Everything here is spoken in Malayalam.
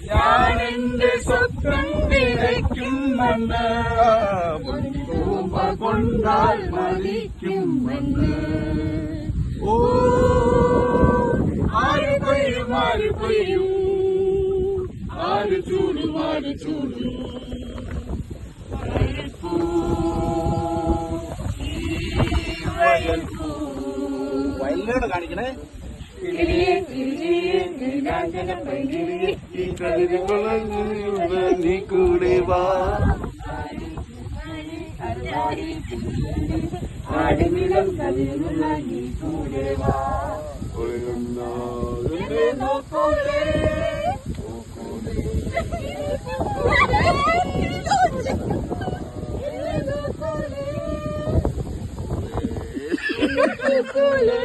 ഞാനെന്റെ സ്വപ്നം വിതയ്ക്കും മണ്ണ് കൊണ്ടാൽ മരിക്കും മണ്ണ്. ഓ ആര് കൊയ്യും ആര് കൊയ്യും, ആര് ചൂടും ആര് ചൂടും. വയലിനോട് കാണിക്കണേ. നീ കൂടെ വാ, ആടുനിലം കതിരുള്ള നീ കൂടെ വാ. നോക്കൂലേ നോക്കൂലേ